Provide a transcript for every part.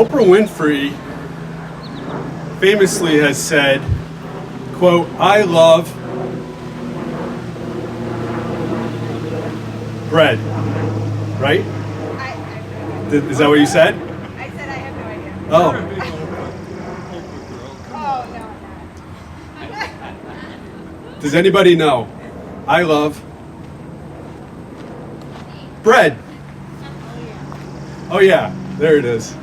Oprah Winfrey famously has said, quote, "I love bread." Right? Is that what you said? I said I have no idea. Oh. Oh, no. Does anybody know? I love bread. Oh yeah, there it is.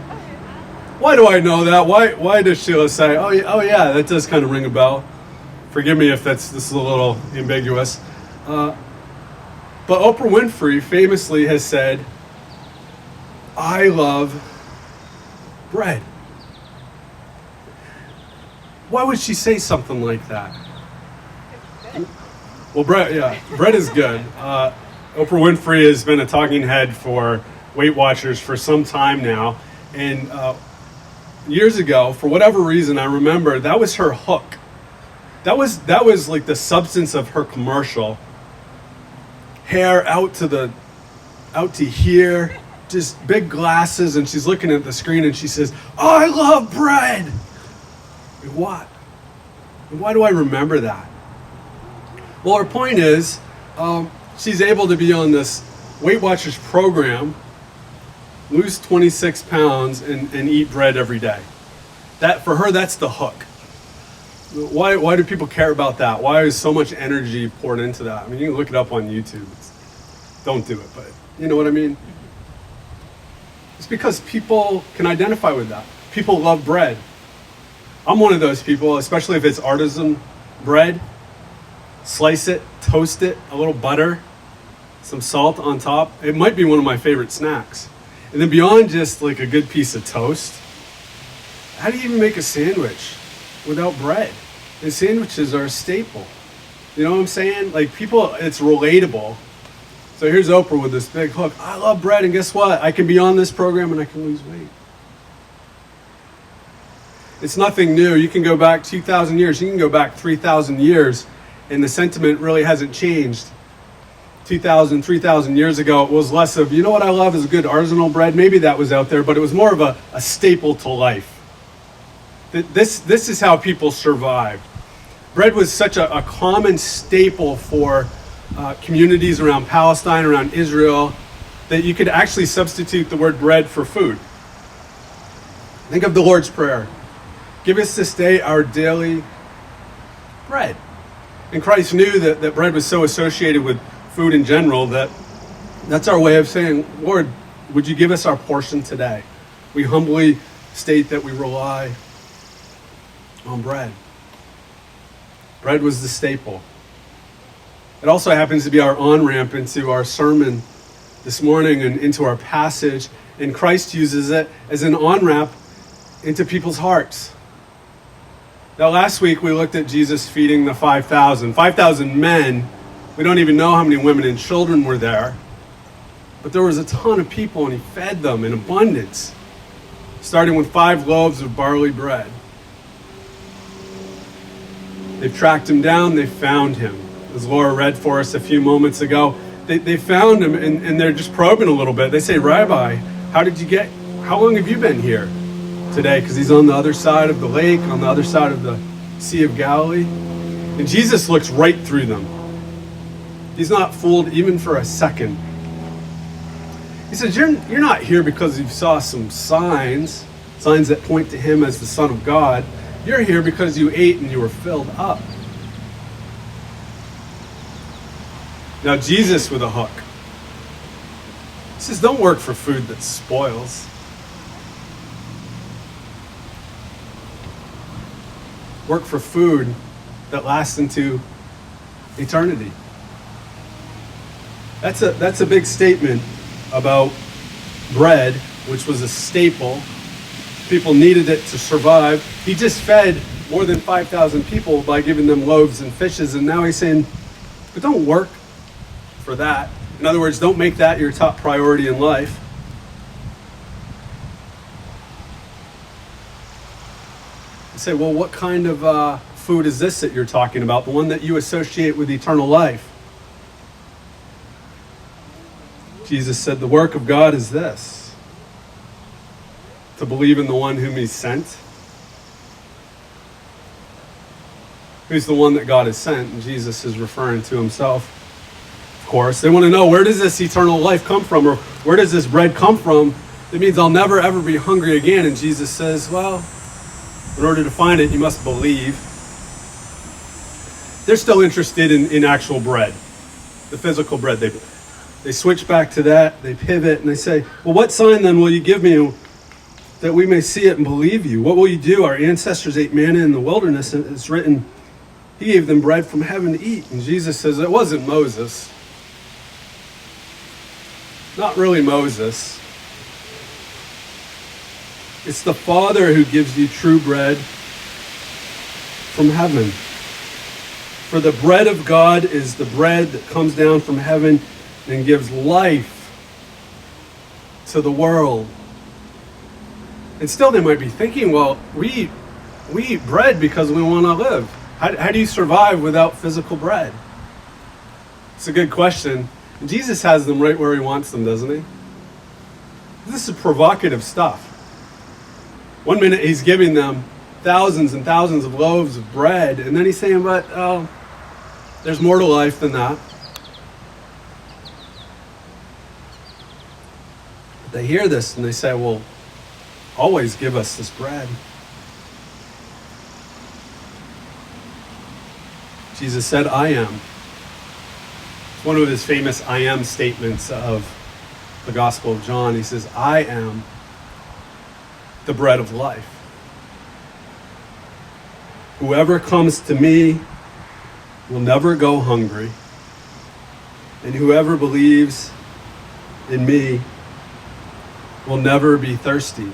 Why do I know that? Why does Sheila say, oh yeah, that does kind of ring a bell. Forgive me if this is a little ambiguous. But Oprah Winfrey famously has said, I love bread. Why would she say something like that? Well, bread is good. Oprah Winfrey has been a talking head for Weight Watchers for some time now. And years ago, for whatever reason, I remember that was her hook. That was like the substance of her commercial. Hair out to here, just big glasses, and she's looking at the screen and she says, I love bread. What? Why do I remember that? Well, her point is, she's able to be on this Weight Watchers program, lose 26 pounds, and eat bread every day. That, for her, that's the hook. Why do people care about that? Why is so much energy poured into that? I mean, you can look it up on YouTube. Don't do it, but you know what I mean? It's because people can identify with that. People love bread. I'm one of those people, especially if it's artisan bread. Slice it, toast it, a little butter, some salt on top. It might be one of my favorite snacks. And then beyond just like a good piece of toast, how do you even make a sandwich without bread? And sandwiches are a staple. You know what I'm saying? Like people, it's relatable. So here's Oprah with this big hook. I love bread, and guess what? I can be on this program and I can lose weight. It's nothing new. You can go back 2,000 years. You can go back 3,000 years, and the sentiment really hasn't changed. 2,000, 3,000 years ago, it was less of, you know what I love is good artisanal bread. Maybe that was out there, but it was more of a staple to life. This is how people survived. Bread was such a common staple for communities around Palestine, around Israel, that you could actually substitute the word bread for food. Think of the Lord's Prayer. Give us this day our daily bread. And Christ knew that bread was so associated with food in general that's our way of saying, Lord, would you give us our portion today? We humbly state that we rely on bread. Bread was the staple. It also happens to be our on-ramp into our sermon this morning and into our passage. And Christ uses it as an on-ramp into people's hearts. Now, last week we looked at Jesus feeding the 5,000. 5,000 men. We don't even know how many women and children were there. But there was a ton of people, and he fed them in abundance, starting with 5 loaves of barley bread. They've tracked him down. They found him. As Laura read for us a few moments ago, they found him, and they're just probing a little bit. They say, Rabbi, how long have you been here today? Because he's on the other side of the lake, on the other side of the Sea of Galilee. And Jesus looks right through them. He's not fooled even for a second. He says, you're not here because you saw some signs that point to him as the Son of God. You're here because you ate and you were filled up. Now Jesus with a hook. He says, don't work for food that spoils. Work for food that lasts into eternity. That's a big statement about bread, which was a staple. People needed it to survive. He just fed more than 5,000 people by giving them loaves and fishes, and now he's saying, but don't work for that. In other words, don't make that your top priority in life. You say, well, what kind of food is this that you're talking about? The one that you associate with eternal life. Jesus said, the work of God is this, to believe in the one whom he sent. Who's the one that God has sent? And Jesus is referring to himself, of course. They want to know, where does this eternal life come from? Or where does this bread come from? It means I'll never ever be hungry again. And Jesus says, well, in order to find it, you must believe. They're still interested in actual bread, the physical bread. They switch back to that, they pivot, and they say, well, what sign then will you give me that we may see it and believe you? What will you do? Our ancestors ate manna in the wilderness, and it's written, he gave them bread from heaven to eat. And Jesus says, it wasn't Moses. Not really Moses. It's the Father who gives you true bread from heaven. For the bread of God is the bread that comes down from heaven and gives life to the world. And still they might be thinking, well, we eat bread because we want to live. How do you survive without physical bread? It's a good question. And Jesus has them right where he wants them, doesn't he? This is provocative stuff. One minute he's giving them thousands and thousands of loaves of bread, and then he's saying, but there's more to life than that. They hear this and they say, well, always give us this bread. Jesus said, I am. It's one of his famous I am statements of the Gospel of John. He says, I am the bread of life. Whoever comes to me will never go hungry, and whoever believes in me will never be thirsty.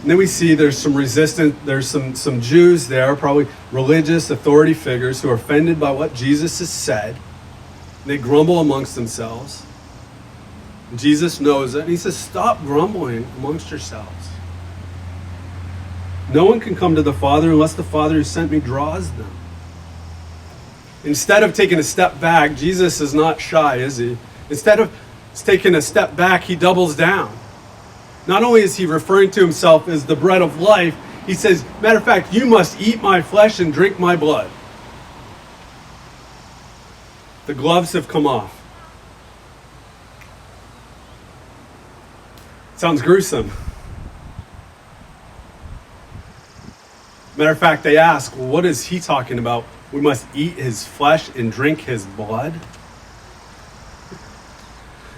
And then we see there's some resistance, there's some Jews there, probably religious authority figures, who are offended by what Jesus has said. They grumble amongst themselves. And Jesus knows it, and he says, stop grumbling amongst yourselves. No one can come to the Father unless the Father who sent me draws them. Instead of taking a step back, Jesus is not shy, is he? Instead of taking a step back, he doubles down. Not only is he referring to himself as the bread of life, he says, matter of fact, you must eat my flesh and drink my blood. The gloves have come off. Sounds gruesome. Matter of fact, they ask, well, what is he talking about? We must eat his flesh and drink his blood?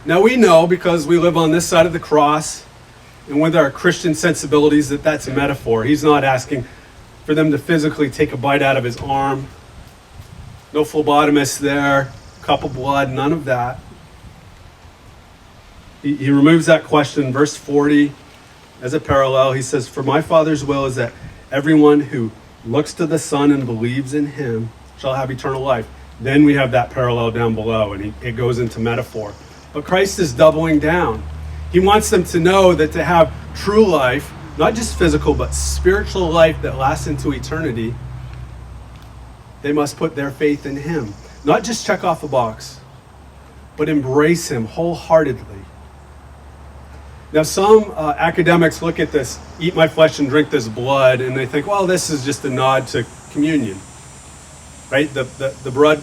Now we know, because we live on this side of the cross, and with our Christian sensibilities, that that's a metaphor. He's not asking for them to physically take a bite out of his arm. No phlebotomist there, cup of blood, none of that. He removes that question. Verse 40, as a parallel, he says, for my Father's will is that everyone who looks to the Son and believes in him shall have eternal life. Then we have that parallel down below, and it goes into metaphor. But Christ is doubling down. He wants them to know that to have true life, not just physical, but spiritual life that lasts into eternity, they must put their faith in him. Not just check off a box, but embrace him wholeheartedly. Now, some academics look at this, eat my flesh and drink this blood, and they think, well, this is just a nod to communion, right? The bread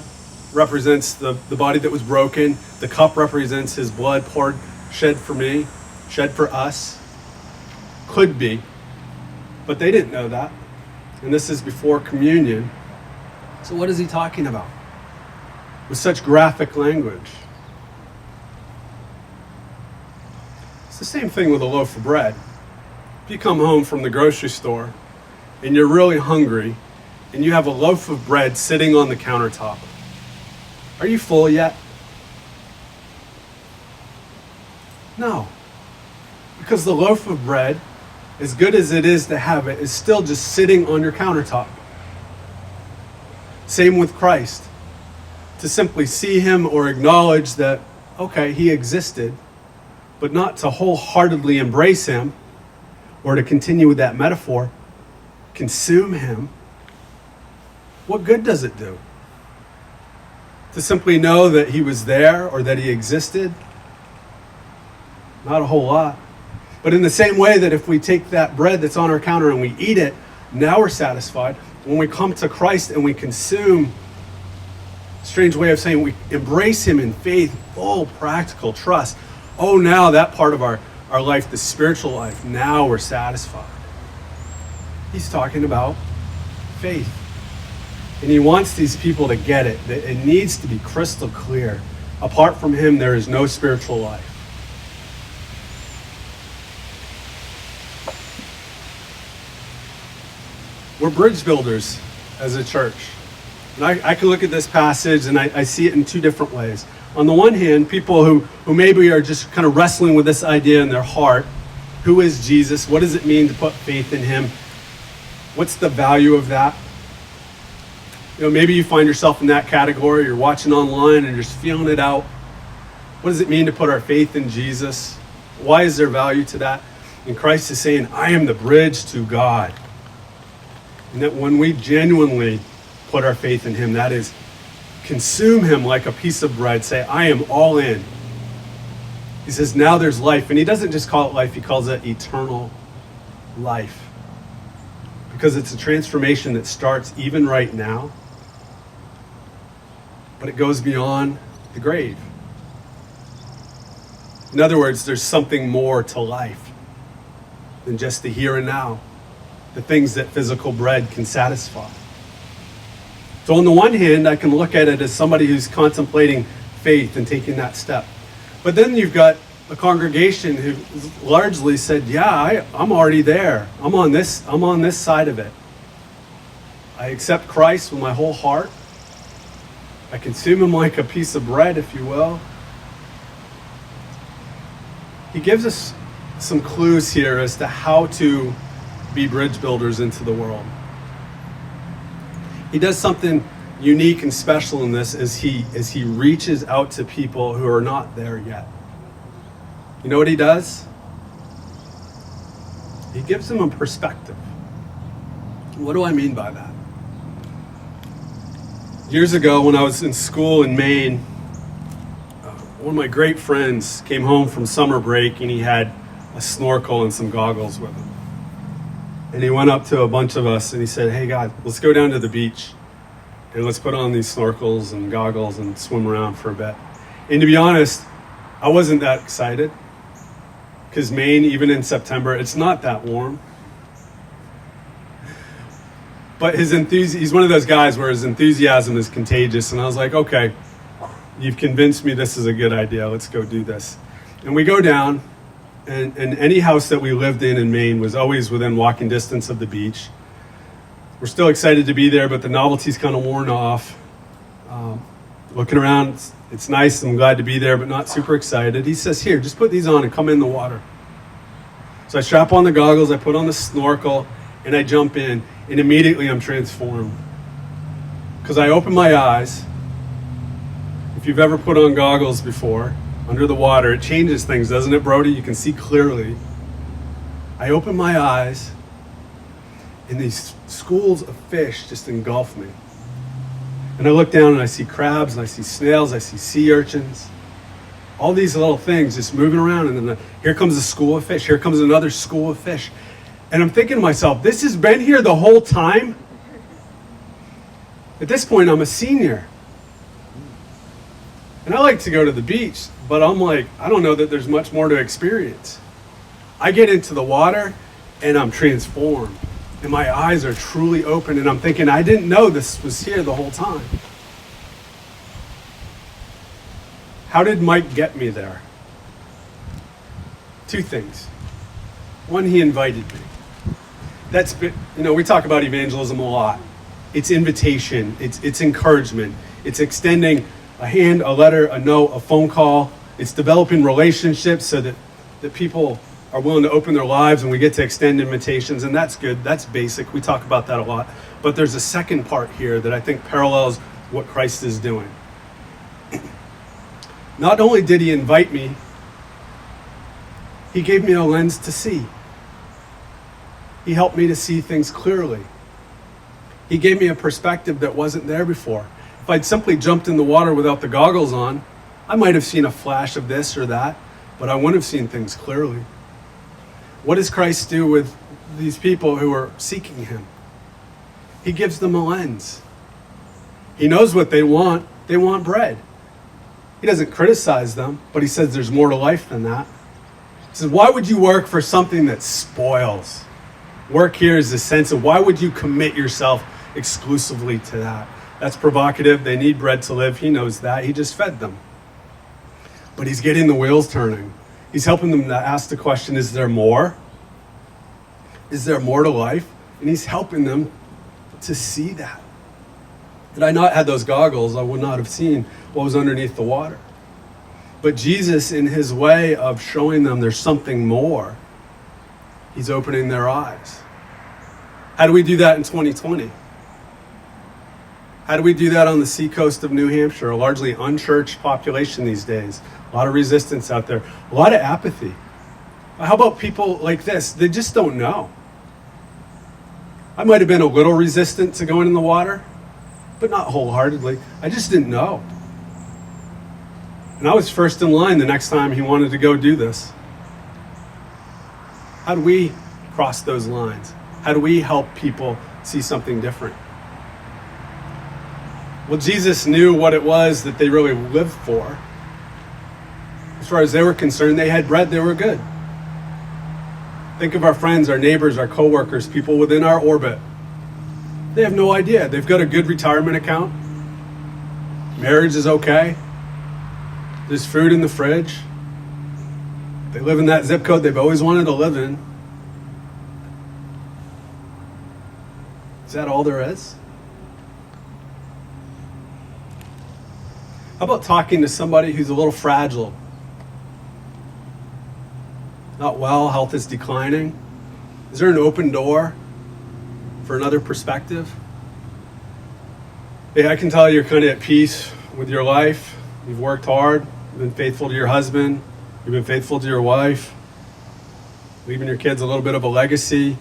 represents the body that was broken. The cup represents his blood poured, shed for me, shed for us. Could be, but they didn't know that. And this is before communion. So what is he talking about with such graphic language? It's the same thing with a loaf of bread. If you come home from the grocery store and you're really hungry and you have a loaf of bread sitting on the countertop, are you full yet? No. Because the loaf of bread, as good as it is to have it, is still just sitting on your countertop. Same with Christ. To simply see him or acknowledge that, okay, he existed, but not to wholeheartedly embrace him, or to continue with that metaphor, consume him. What good does it do? To simply know that he was there or that he existed? Not a whole lot. But in the same way that if we take that bread that's on our counter and we eat it, now we're satisfied. When we come to Christ and we consume, strange way of saying, we embrace him in faith, full practical trust. Oh, now that part of our life, the spiritual life, now we're satisfied. He's talking about faith. And he wants these people to get it. That it needs to be crystal clear. Apart from him, there is no spiritual life. We're bridge builders as a church. And I can look at this passage and I see it in two different ways. On the one hand, people who maybe are just kind of wrestling with this idea in their heart. Who is Jesus? What does it mean to put faith in him? What's the value of that? You know, maybe you find yourself in that category. You're watching online and you're just feeling it out. What does it mean to put our faith in Jesus? Why is there value to that? And Christ is saying, I am the bridge to God. And that when we genuinely put our faith in him, that is, consume him like a piece of bread, say, I am all in. He says, now there's life. And he doesn't just call it life, he calls it eternal life. Because it's a transformation that starts even right now, but it goes beyond the grave. In other words, there's something more to life than just the here and now, the things that physical bread can satisfy. So on the one hand, I can look at it as somebody who's contemplating faith and taking that step. But then you've got a congregation who largely said, yeah, I'm already there. I'm on this side of it. I accept Christ with my whole heart. I consume him like a piece of bread, if you will. He gives us some clues here as to how to be bridge builders into the world. He does something unique and special in this as he reaches out to people who are not there yet. You know what he does? He gives them a perspective. What do I mean by that? Years ago when I was in school in Maine, one of my great friends came home from summer break and he had a snorkel and some goggles with him. And he went up to a bunch of us and he said, hey God, let's go down to the beach and let's put on these snorkels and goggles and swim around for a bit. And to be honest, I wasn't that excited because Maine, even in September, it's not that warm. But he's one of those guys where his enthusiasm is contagious. And I was like, okay, you've convinced me this is a good idea. Let's go do this. And we go down. And any house that we lived in Maine was always within walking distance of the beach. We're still excited to be there, but the novelty's kind of worn off. Looking around, it's nice. I'm glad to be there, but not super excited. He says, here, just put these on and come in the water. So I strap on the goggles, I put on the snorkel, and I jump in. And immediately I'm transformed. Because I open my eyes. If you've ever put on goggles before, under the water, it changes things, doesn't it, Brody? You can see clearly. I open my eyes, and these schools of fish just engulf me. And I look down and I see crabs, and I see snails, I see sea urchins. All these little things just moving around, and then here comes a school of fish. Here comes another school of fish. And I'm thinking to myself, this has been here the whole time? At this point, I'm a senior. And I like to go to the beach, but I'm like, I don't know that there's much more to experience. I get into the water and I'm transformed. And my eyes are truly open and I'm thinking, I didn't know this was here the whole time. How did Mike get me there? Two things. One, he invited me. We talk about evangelism a lot. It's invitation, it's encouragement, it's extending a hand, a letter, a note, a phone call. It's developing relationships so that people are willing to open their lives and we get to extend invitations, and that's good. That's basic. We talk about that a lot. But there's a second part here that I think parallels what Christ is doing. Not only did he invite me, he gave me a lens to see. He helped me to see things clearly. He gave me a perspective that wasn't there before. If I'd simply jumped in the water without the goggles on, I might have seen a flash of this or that, but I wouldn't have seen things clearly. What does Christ do with these people who are seeking him? He gives them a lens. He knows what they want. They want bread. He doesn't criticize them, but he says there's more to life than that. He says, why would you work for something that spoils? Work here is the sense of why would you commit yourself exclusively to that? That's provocative. They need bread to live. He knows that. He just fed them. But he's getting the wheels turning. He's helping them to ask the question, is there more? Is there more to life? And he's helping them to see that. Had I not had those goggles, I would not have seen what was underneath the water. But Jesus, in his way of showing them there's something more, he's opening their eyes. How do we do that in 2020? How do we do that on the seacoast of New Hampshire, a largely unchurched population these days? A lot of resistance out there, a lot of apathy. How about people like this? They just don't know. I might have been a little resistant to going in the water, but not wholeheartedly. I just didn't know. And I was first in line the next time he wanted to go do this. How do we cross those lines? How do we help people see something different? Well, Jesus knew what it was that they really lived for. As far as they were concerned, they had bread, they were good. Think of our friends, our neighbors, our coworkers, people within our orbit. They have no idea. They've got a good retirement account. Marriage is okay. There's food in the fridge. They live in that zip code they've always wanted to live in. Is that all there is? How about talking to somebody who's a little fragile? Not well, health is declining. Is there an open door for another perspective? Hey, I can tell you're kind of at peace with your life. You've worked hard. You've been faithful to your husband. You've been faithful to your wife. Leaving your kids a little bit of a legacy.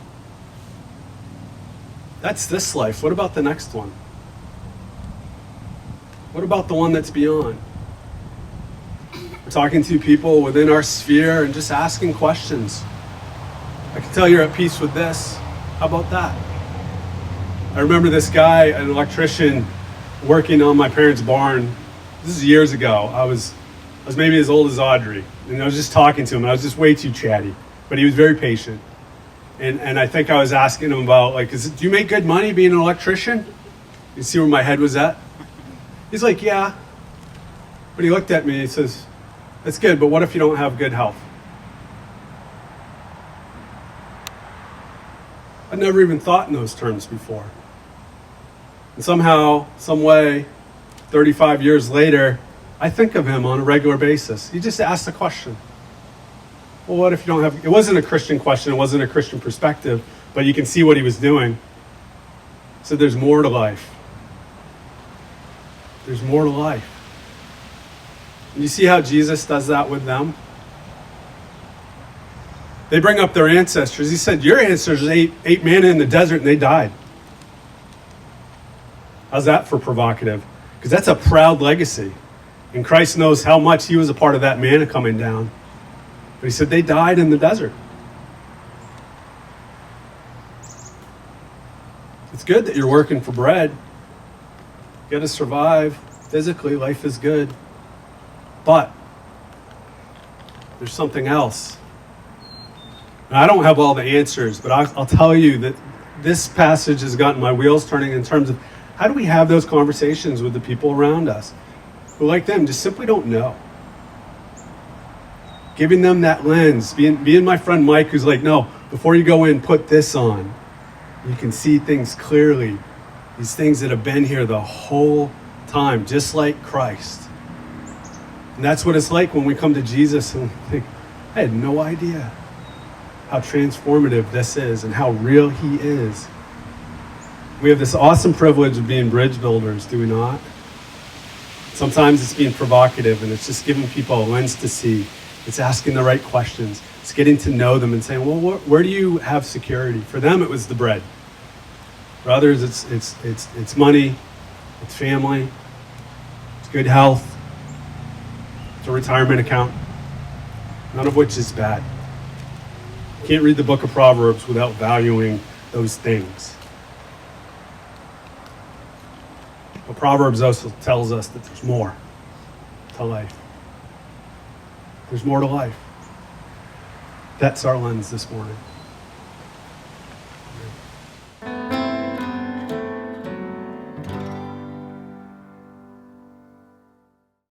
That's this life. What about the next one? What about the one that's beyond? We're talking to people within our sphere and just asking questions. I can tell you're at peace with this. How about that? I remember this guy, an electrician, working on my parents' barn. This is years ago. I was maybe as old as Audrey, and I was just talking to him, and I was just way too chatty, but he was very patient. And I think I was asking him about, like, do you make good money being an electrician? You see where my head was at? He's like, yeah. But he looked at me and he says, that's good, but what if you don't have good health? I'd never even thought in those terms before. And somehow, some way, 35 years later, I think of him on a regular basis. He just asked the question. Well, what if you don't have... It wasn't a Christian question. It wasn't a Christian perspective, but you can see what he was doing. So there's more to life. There's more to life. And you see how Jesus does that with them? They bring up their ancestors. He said, your ancestors ate manna in the desert and they died. How's that for provocative? Because that's a proud legacy. And Christ knows how much he was a part of that manna coming down. But he said they died in the desert. It's good that you're working for bread. You got to survive. Physically, life is good. But there's something else. And I don't have all the answers, but I'll tell you that this passage has gotten my wheels turning in terms of how do we have those conversations with the people around us who, like them, just simply don't know. Giving them that lens, being my friend Mike, who's like, no, before you go in, put this on. You can see things clearly. These things that have been here the whole time, just like Christ. And that's what it's like when we come to Jesus and think, I had no idea how transformative this is and how real he is. We have this awesome privilege of being bridge builders, do we not? Sometimes it's being provocative and it's just giving people a lens to see. It's asking the right questions. It's getting to know them and saying, well, where do you have security? For them, it was the bread. For others, it's money, it's family, it's good health, it's a retirement account, none of which is bad. You can't read the book of Proverbs without valuing those things. But Proverbs also tells us that there's more to life. There's more to life. That's our lens this morning.